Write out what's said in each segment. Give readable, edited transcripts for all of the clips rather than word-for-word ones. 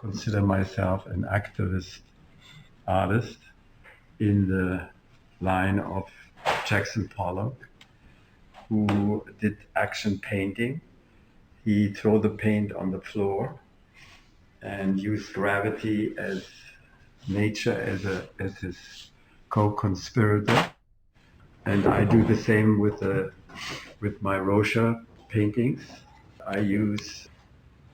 consider myself an activist artist in the line of Jackson Pollock, who did action painting. He threw the paint on the floor and used gravity as nature as his co-conspirator. And I do the same with my Rorschach paintings. I use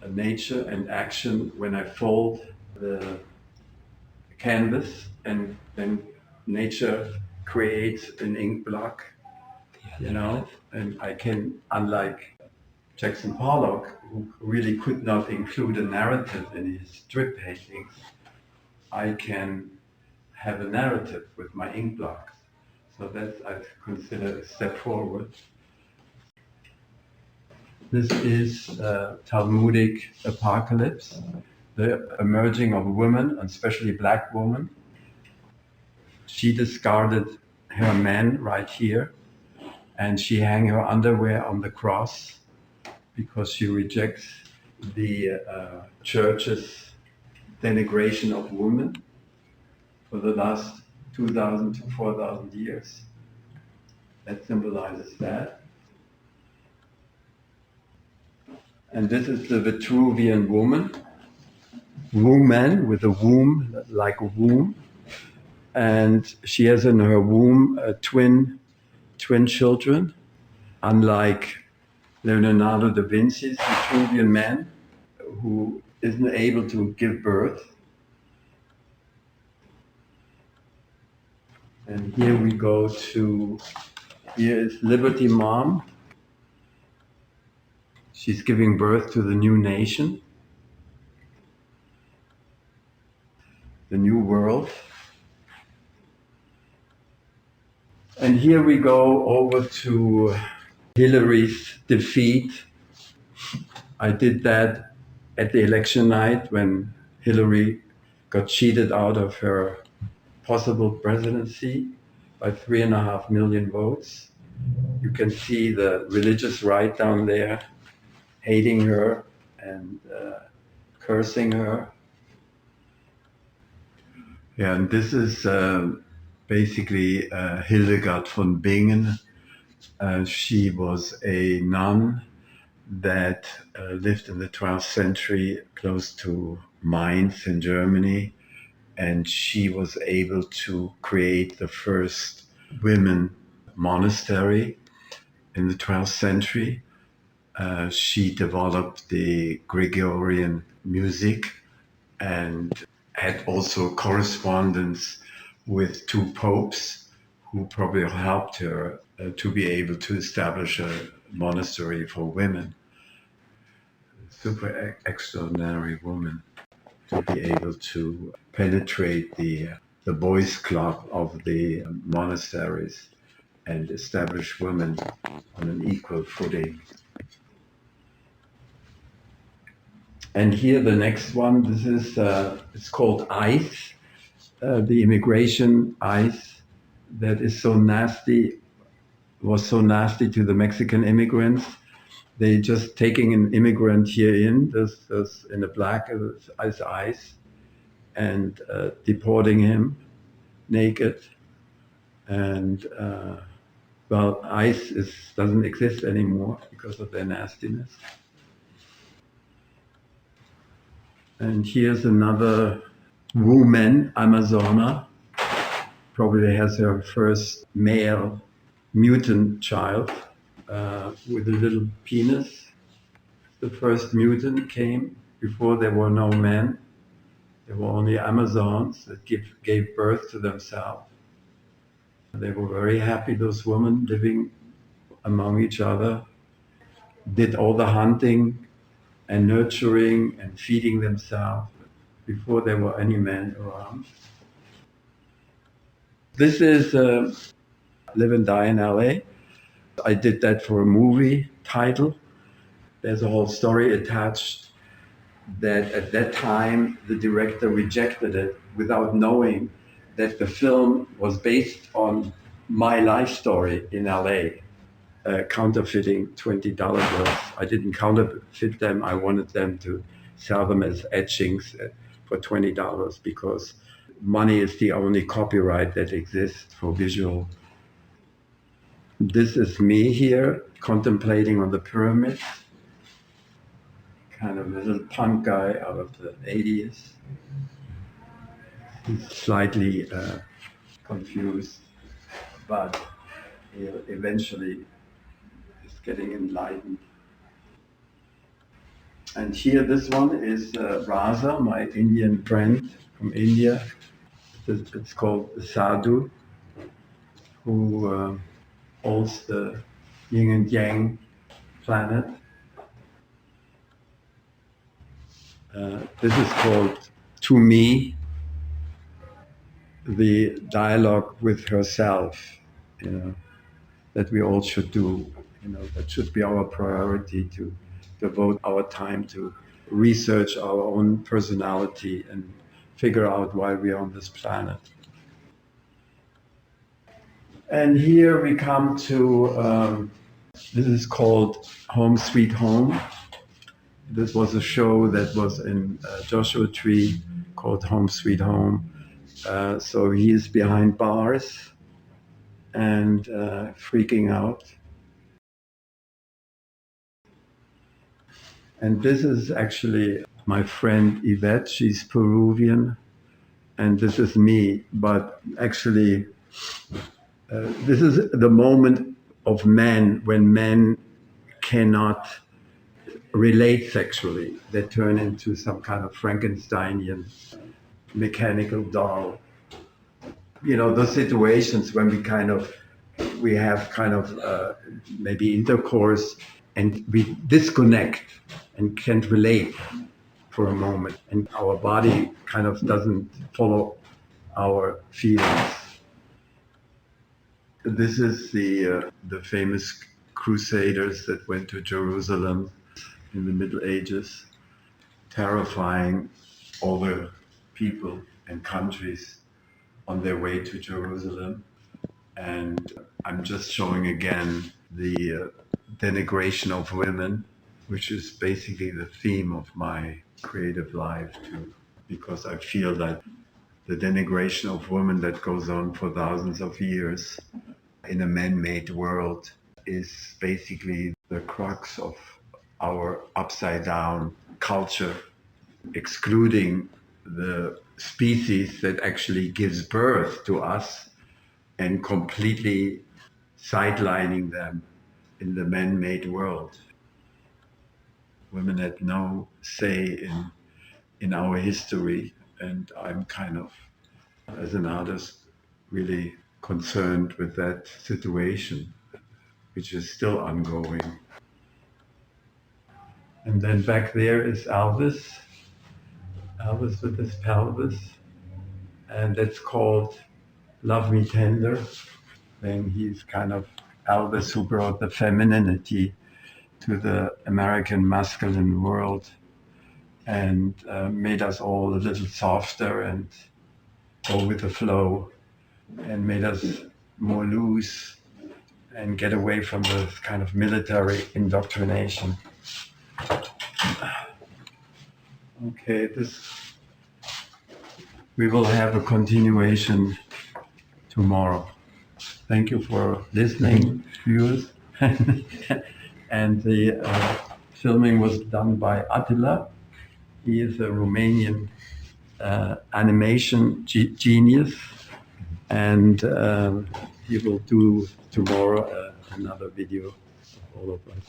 nature and action when I fold the canvas, and then nature creates an ink block, and I can, unlike Jackson Pollock, who really could not include a narrative in his strip paintings, I can have a narrative with my ink blocks. So that's, I consider, a step forward. This is Talmudic apocalypse, the emerging of women, especially black women. She discarded her men right here, and she hung her underwear on the cross because she rejects the church's denigration of women for the last 2,000 to 4,000 years. That symbolizes that. And this is the Vitruvian woman with a womb, like a womb. And she has in her womb twin children, unlike Leonardo da Vinci's Vitruvian man, who isn't able to give birth. And here we go here is Liberty Mom. She's giving birth to the new nation, the new world. And here we go over to Hillary's defeat. I did that at the election night when Hillary got cheated out of her possible presidency by 3.5 million votes. You can see the religious right down there, hating her and cursing her. Yeah, and this is basically Hildegard von Bingen. She was a nun that lived in the 12th century close to Mainz in Germany, and she was able to create the first women monastery in the 12th century. She developed the Gregorian music and had also correspondence with two popes who probably helped her to be able to establish a monastery for women. Super extraordinary woman to be able to penetrate the boys' club of the monasteries and establish women on an equal footing. And here the next one, this is, it's called ICE, the immigration ICE that is was so nasty to the Mexican immigrants. They just taking an immigrant here in, this in the black as ICE, and deporting him naked. And ICE doesn't exist anymore because of their nastiness. And here's another woman, Amazona, probably has her first male mutant child with a little penis. The first mutant came before there were no men. There were only Amazons that gave birth to themselves. They were very happy, those women living among each other, did all the hunting and nurturing and feeding themselves before there were any men around. This is Live and Die in LA. I did that for a movie title. There's a whole story attached that at that time the director rejected it without knowing that the film was based on my life story in LA. Counterfeiting $20 bills. I didn't counterfeit them. I wanted them to sell them as etchings for $20 because money is the only copyright that exists for visual. This is me here contemplating on the pyramids, kind of a little punk guy out of the 80s. He's slightly confused, but he eventually is getting enlightened. And here, this one is Raza, my Indian friend from India. It's called Sadhu, who holds the yin and yang planet. This is called To Me, the dialogue with herself, that we all should do. That should be our priority, to devote our time to research our own personality and figure out why we are on this planet. And here we come to, this is called Home Sweet Home. This was a show that was in Joshua Tree called Home Sweet Home. So he is behind bars and freaking out. And this is actually my friend Yvette. She's Peruvian, and this is me. But actually, this is the moment of men when men cannot relate sexually. They turn into some kind of Frankensteinian mechanical doll. Those situations when we have maybe intercourse and we disconnect and can't relate for a moment, and our body kind of doesn't follow our feelings. This is the famous crusaders that went to Jerusalem in the Middle Ages, terrifying all the people and countries on their way to Jerusalem. And I'm just showing again the denigration of women, which is basically the theme of my creative life too, because I feel that the denigration of women that goes on for thousands of years in a man-made world is basically the crux of our upside-down culture, excluding the species that actually gives birth to us and completely sidelining them in the man-made world. Women had no say in our history, and I'm kind of, as an artist, really concerned with that situation, which is still ongoing. And then back there is Elvis with his pelvis, and that's called Love Me Tender. Then he's kind of Elvis who brought the femininity to the American masculine world and made us all a little softer and go with the flow, and made us more loose and get away from the kind of military indoctrination. Okay, we will have a continuation tomorrow. Thank you for listening, viewers. And the filming was done by Attila. He is a Romanian animation genius, and he will do tomorrow another video of all of us.